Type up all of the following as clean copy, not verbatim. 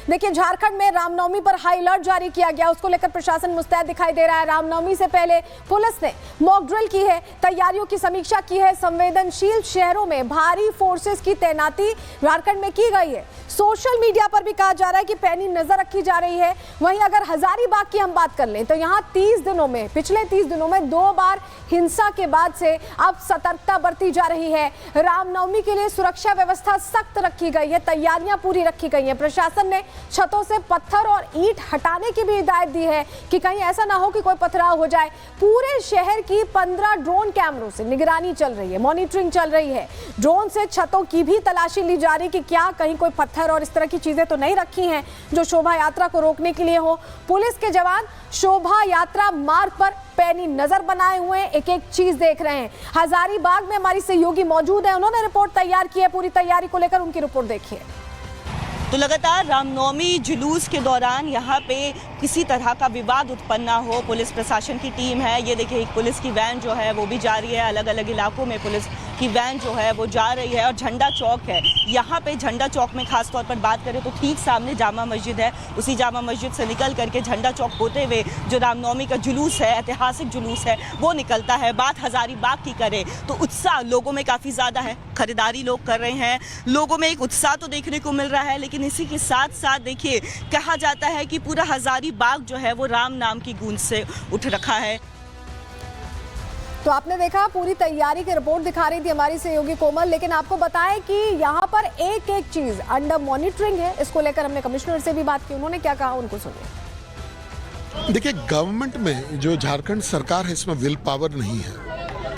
देखिए, झारखंड में रामनवमी पर हाई अलर्ट जारी किया गया, उसको लेकर प्रशासन मुस्तैद दिखाई दे रहा है। रामनवमी से पहले पुलिस ने मॉक ड्रिल की है, तैयारियों की समीक्षा की है। संवेदनशील शहरों में भारी फोर्सेस की तैनाती झारखंड में की गई है। सोशल मीडिया पर भी कहा जा रहा है कि पैनी नजर रखी जा रही है। वहीं अगर हजारीबाग की हम बात कर लें तो यहाँ 30 दिनों में, पिछले 30 दिनों में 2 बार हिंसा के बाद से अब सतर्कता बरती जा रही है। रामनवमी के लिए सुरक्षा व्यवस्था सख्त रखी गई है, तैयारियां पूरी रखी गई हैं। प्रशासन ने छतों से पत्थर और ईंट हटाने की भी हिदायत दी है कि कहीं ऐसा ना हो कि कोई पथराव हो जाए। पूरे शहर की 15 ड्रोन कैमरों से निगरानी चल रही है, मॉनिटरिंग चल रही है। ड्रोन से छतों की भी तलाशी ली जा रही कि क्या कहीं कोई पत्थर और इस तरह की चीजें तो नहीं रखी हैं जो शोभा यात्रा को रोकने के लिए हो। पुलिस के जवान शोभा यात्रा मार्ग पर पैनी नजर बनाए हुए एक एक चीज देख रहे हैं। हजारीबाग में हमारी सहयोगी मौजूद है, उन्होंने रिपोर्ट तैयार की है। पूरी तैयारी को लेकर उनकी रिपोर्ट देखिए। तो लगातार रामनवमी जुलूस के दौरान यहाँ पे किसी तरह का विवाद उत्पन्न ना हो, पुलिस प्रशासन की टीम है। ये देखिए, एक पुलिस की वैन जो है वो भी जा रही है, अलग अलग इलाकों में पुलिस की वैन जो है वो जा रही है। और झंडा चौक है, यहाँ पे झंडा चौक में खास तौर पर बात करें तो ठीक सामने जामा मस्जिद है। उसी जामा मस्जिद से निकल करके झंडा चौक होते हुए जो रामनवमी का जुलूस है, ऐतिहासिक जुलूस है, वो निकलता है। बात हजारीबाग की करें तो उत्साह लोगों में काफ़ी ज़्यादा है, खरीदारी लोग कर रहे हैं, लोगों में एक उत्साह तो देखने को मिल रहा है। लेकिन इसी के साथ साथ देखिए, कहा जाता है कि पूरा हजारीबाग जो है वो राम नाम की गूंज से उठ रखा है। तो आपने देखा, पूरी तैयारी की रिपोर्ट दिखा रही थी हमारी सहयोगी कोमल। लेकिन आपको बताएं कि यहाँ पर एक एक चीज अंडर मॉनिटरिंग है। इसको लेकर हमने कमिश्नर से भी बात की, उन्होंने क्या कहा उनको सुनिए। देखिए, गवर्नमेंट में जो झारखंड सरकार है इसमें विल पावर नहीं है।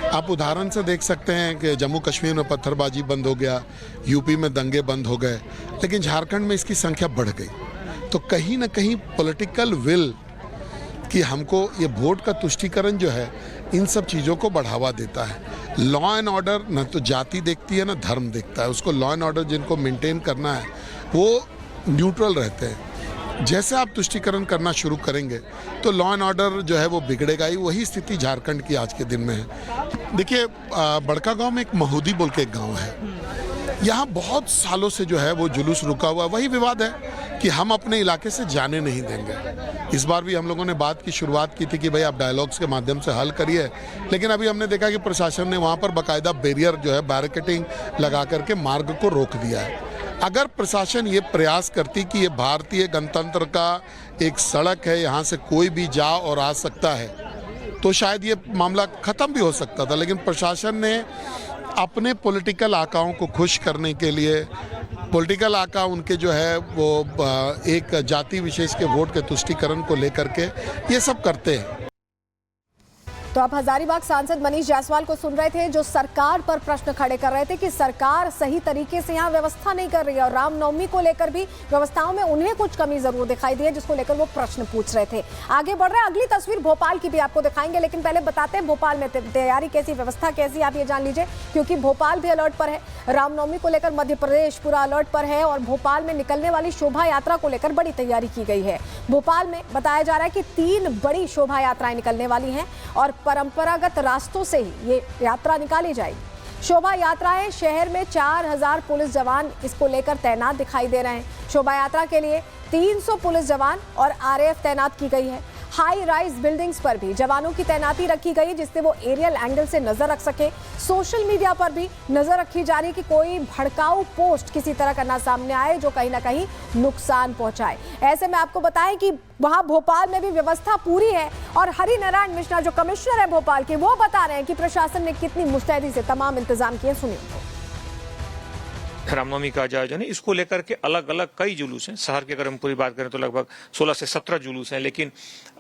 आप उदाहरण से देख सकते हैं कि जम्मू कश्मीर में पत्थरबाजी बंद हो गया, यूपी में दंगे बंद हो गए, लेकिन झारखंड में इसकी संख्या बढ़ गई। तो कहीं ना कहीं पॉलिटिकल विल कि हमको ये वोट का तुष्टीकरण जो है इन सब चीज़ों को बढ़ावा देता है। लॉ एंड ऑर्डर न तो जाति देखती है ना धर्म देखता है, उसको लॉ एंड ऑर्डर जिनको मेंटेन करना है वो न्यूट्रल रहते हैं। जैसे आप तुष्टीकरण करना शुरू करेंगे तो लॉ एंड ऑर्डर जो है वो बिगड़ेगा ही। वही स्थिति झारखंड की आज के दिन में है। देखिए, बड़का गांव में एक महुदी बोल के एक गाँव है, यहाँ बहुत सालों से जो है वो जुलूस रुका हुआ। वही विवाद है कि हम अपने इलाके से जाने नहीं देंगे। इस बार भी हम लोगों ने बात की शुरुआत की थी कि भाई आप डायलॉग्स के माध्यम से हल करिए, लेकिन अभी हमने देखा कि प्रशासन ने वहाँ पर बाकायदा बैरियर जो है बैरिकेडिंग लगा करके मार्ग को रोक दिया है। अगर प्रशासन ये प्रयास करती कि ये भारतीय गणतंत्र का एक सड़क है, यहाँ से कोई भी जा और आ सकता है, तो शायद ये मामला खत्म भी हो सकता था। लेकिन प्रशासन ने अपने पॉलिटिकल आकाओं को खुश करने के लिए, पॉलिटिकल आका उनके जो है वो एक जाति विशेष के वोट के तुष्टीकरण को लेकर के ये सब करते हैं। तो आप हजारीबाग सांसद मनीष जायसवाल को सुन रहे थे, जो सरकार पर प्रश्न खड़े कर रहे थे कि सरकार सही तरीके से यहाँ व्यवस्था नहीं कर रही है। और रामनवमी को लेकर भी व्यवस्थाओं में उन्हें कुछ कमी जरूर दिखाई दी है, जिसको लेकर वो प्रश्न पूछ रहे थे। आगे बढ़ रहे हैं, अगली तस्वीर भोपाल की भी आपको दिखाएंगे, लेकिन पहले बताते हैं भोपाल में तैयारी कैसी, व्यवस्था कैसी, आप ये जान लीजिए, क्योंकि भोपाल भी अलर्ट पर है। रामनवमी को लेकर मध्य प्रदेश पूरा अलर्ट पर है और भोपाल में निकलने वाली शोभा यात्रा को लेकर बड़ी तैयारी की गई है। भोपाल में बताया जा रहा है कि 3 बड़ी शोभा यात्राएं निकलने वाली हैं और परंपरागत रास्तों से ही ये यात्रा निकाली जाएगी। शोभा यात्राएं शहर में 4000 पुलिस जवान इसको लेकर तैनात दिखाई दे रहे हैं। शोभा यात्रा के लिए 300 पुलिस जवान और आरएएफ तैनात की गई है। हाई राइज बिल्डिंग्स पर भी जवानों की तैनाती रखी गई, जिससे वो एरियल एंगल से नजर रख सके। सोशल मीडिया पर भी नजर रखी जा रही कि कोई भड़काऊ पोस्ट किसी तरह का ना सामने आए जो कहीं ना कहीं नुकसान पहुंचाए। ऐसे में आपको बताएं कि वहां भोपाल में भी व्यवस्था पूरी है और हरिनारायण मिश्रा जो कमिश्नर है भोपाल के, वो बता रहे हैं कि प्रशासन ने कितनी मुस्तैदी से तमाम इंतजाम किए। सुनिए। रामनवमी का जो आयोजन है, इसको लेकर के अलग अलग कई जुलूस हैं। शहर की अगर हम पूरी बात करें तो लगभग 16 से 17 जुलूस हैं, लेकिन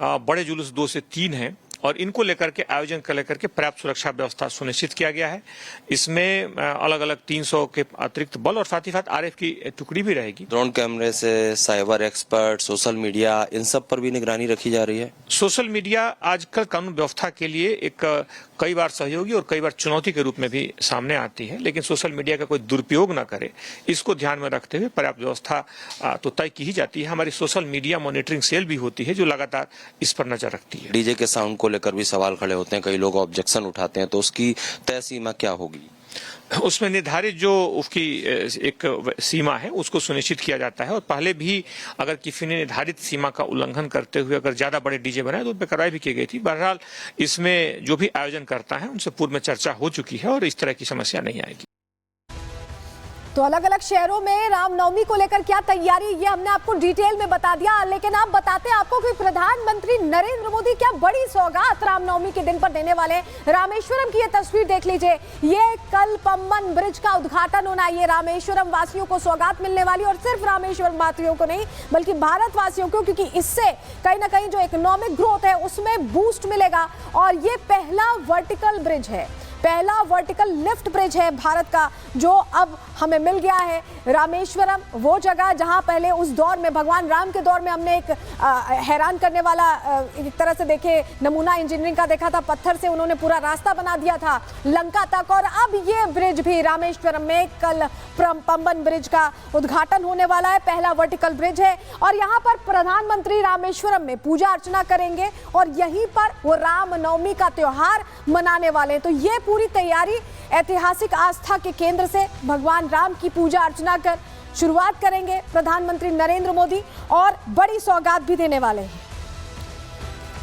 बड़े जुलूस 2 से 3 हैं और इनको लेकर के आयोजन को लेकर के पर्याप्त सुरक्षा व्यवस्था सुनिश्चित किया गया है। इसमें अलग अलग 300 के अतिरिक्त बल और साथ ही साथ आरएफ की टुकड़ी भी रहेगी। ड्रोन कैमरे से साइबर एक्सपर्ट, सोशल मीडिया, इन सब पर भी निगरानी रखी जा रही है। सोशल मीडिया आजकल कानून व्यवस्था के लिए एक कई बार सहयोगी और कई बार चुनौती के रूप में भी सामने आती है, लेकिन सोशल मीडिया का कोई दुरुपयोग न करे, इसको ध्यान में रखते हुए पर्याप्त व्यवस्था तो तय की ही जाती है। हमारी सोशल मीडिया मॉनिटरिंग सेल भी होती है जो लगातार इस पर नजर रखती है। डीजे के साउंड को लेकर भी सवाल खड़े होते हैं, कई लोग ऑब्जेक्शन उठाते हैं, तो उसकी तय सीमा क्या होगी? उसमें निर्धारित जो उसकी एक सीमा है उसको सुनिश्चित किया जाता है। और पहले भी अगर किसी ने निर्धारित सीमा का उल्लंघन करते हुए अगर ज्यादा बड़े डीजे बनाए तो उन पर कार्रवाई भी की गई थी। बहरहाल इसमें जो भी आयोजन करता है उनसे पूर्व में चर्चा हो चुकी है और इस तरह की समस्या नहीं आएगी। तो अलग अलग शहरों में रामनवमी को लेकर क्या तैयारी, ये हमने आपको डिटेल में बता दिया। लेकिन आप बताते हैं आपको कि प्रधानमंत्री नरेंद्र मोदी क्या बड़ी सौगात रामनवमी के दिन पर देने वाले हैं। रामेश्वरम की ये तस्वीर देख लीजिए, ये कल पम्बन ब्रिज का उद्घाटन होना है। ये रामेश्वरम वासियों को सौगात मिलने वाली, और सिर्फ रामेश्वरम वासियों को नहीं बल्कि भारत वासियों को, क्योंकि इससे कहीं ना कहीं जो इकोनॉमिक ग्रोथ है उसमें बूस्ट मिलेगा। और ये पहला वर्टिकल ब्रिज है, पहला वर्टिकल लिफ्ट ब्रिज है भारत का जो अब हमें मिल गया है। रामेश्वरम वो जगह जहां पहले उस दौर में भगवान राम के दौर में हमने एक हैरान करने वाला एक तरह से देखे नमूना इंजीनियरिंग का देखा था। पत्थर से उन्होंने पूरा रास्ता बना दिया था लंका तक, और अब ये ब्रिज भी रामेश्वरम में कल पम्बन ब्रिज का उद्घाटन होने वाला है। पहला वर्टिकल ब्रिज है और यहाँ पर प्रधानमंत्री रामेश्वरम में पूजा अर्चना करेंगे और यहीं पर वो रामनवमी का त्योहार मनाने वाले हैं। तो ये पूरी तैयारी ऐतिहासिक आस्था के केंद्र से भगवान राम की पूजा अर्चना कर शुरुआत करेंगे प्रधानमंत्री नरेंद्र मोदी, और बड़ी सौगात भी देने वाले हैं।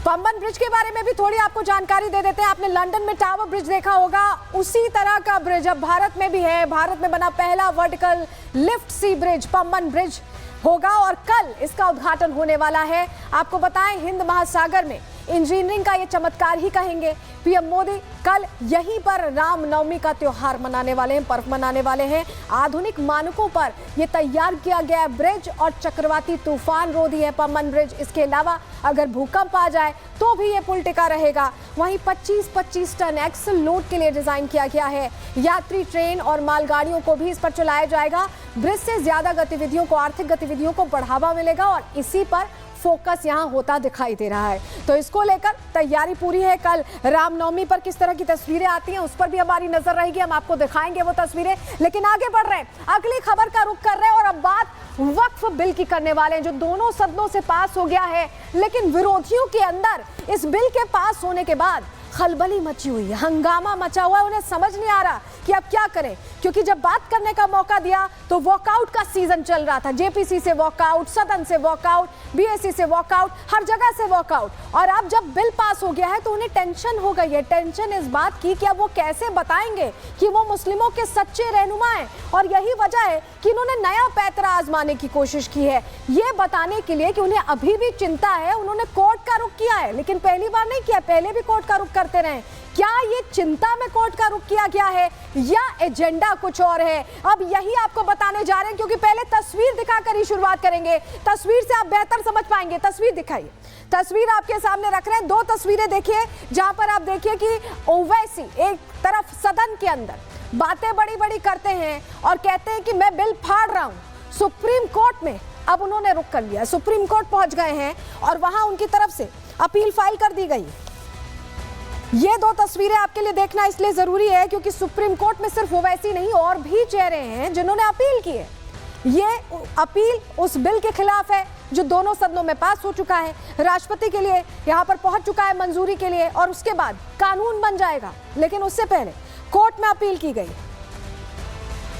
पम्बन ब्रिज के बारे में भी थोड़ी आपको जानकारी दे देते हैं। आपने लंदन में टावर ब्रिज देखा होगा, उसी तरह का ब्रिज अब भारत में भी है। भारत में बना पहला वर्टिकल लिफ्ट सी ब्रिज पम्बन ब्रिज होगा और कल इसका उद्घाटन होने वाला है। आपको बताएं, हिंद महासागर में इंजीनियरिंग का ये चमत्कार ही कहेंगे। पीएम मोदी कल यहीं पर रामनवमी का त्योहार मनाने वाले हैं, पर्व मनाने वाले हैं। आधुनिक मानकों पर यह तैयार किया गया ब्रिज और चक्रवाती तूफान रोधी है पम्बन ब्रिज। इसके अलावा अगर भूकंप आ जाए तो भी ये पुल टिका रहेगा। वहीं 25-25 टन एक्सल लोड के लिए डिजाइन किया गया है। यात्री ट्रेन और मालगाड़ियों को भी इस पर चलाया जाएगा। ब्रिज से ज्यादा गतिविधियों को, आर्थिक गतिविधियों को बढ़ावा मिलेगा और इसी पर फोकस यहां होता दिखाई दे रहा है। तो इसको लेकर तैयारी पूरी है। कल रामनवमी पर किस तरह की तस्वीरें आती हैं उस पर भी हमारी नजर रहेगी, हम आपको दिखाएंगे वो तस्वीरें। लेकिन आगे बढ़ रहे हैं, अगली खबर का रुख कर रहे हैं और अब बात वक्फ बिल की करने वाले हैं जो दोनों सदनों से पास हो गया है। लेकिन विरोधियों के अंदर इस बिल के पास होने के बाद खलबली मची हुई है, हंगामा मचा हुआ है। उन्हें समझ नहीं आ रहा कि अब क्या करें, क्योंकि जब बात करने का मौका दिया तो वॉकआउट का सीजन चल रहा था। जेपीसी से वॉकआउट, सदन से वॉकआउट, बीएससी से वॉकआउट, हर जगह से वॉकआउट। और अब जब बिल पास हो गया है तो उन्हें टेंशन हो गई है। टेंशन इस बात की कि अब वो कैसे बताएंगे कि वो मुस्लिमों के सच्चे रहनुमा हैं। और यही वजह है कि इन्होंने नया पैतरा आजमाने की कोशिश की है। ये बताने के लिए कि उन्हें अभी भी चिंता है, उन्होंने कोर्ट का रुख किया है। लेकिन पहली बार नहीं किया, पहले भी कोर्ट का रुख करते रहे। क्या ये चिंता में कोर्ट का रुख किया गया है या एजेंडा कुछ और है, अब यही आपको बताने जा रहे हैं। क्योंकि पहले तस्वीर दिखाकर ही शुरुआत करेंगे, तस्वीर से आप बेहतर समझ पाएंगे। तस्वीर दिखाइए, तस्वीर आपके सामने रख रहे हैं। दो तस्वीरें देखिए जहां पर आप देखिए कि ओवैसी एक तरफ सदन के अंदर बातें बड़ी बड़ी करते हैं और कहते हैं कि मैं बिल फाड़ रहा हूं। सुप्रीम कोर्ट में अब उन्होंने रुख कर लिया, सुप्रीम कोर्ट पहुंच गए हैं और वहां उनकी तरफ से अपील फाइल कर दी गई। ये दो तस्वीरें आपके लिए देखना इसलिए जरूरी है क्योंकि सुप्रीम कोर्ट में सिर्फ ओवैसी नहीं और भी चेहरे हैं जिन्होंने अपील की है। ये अपील उस बिल के खिलाफ है जो दोनों सदनों में पास हो चुका है, राष्ट्रपति के लिए यहां पर पहुंच चुका है मंजूरी के लिए और उसके बाद कानून बन जाएगा। लेकिन उससे पहले कोर्ट में अपील की गई।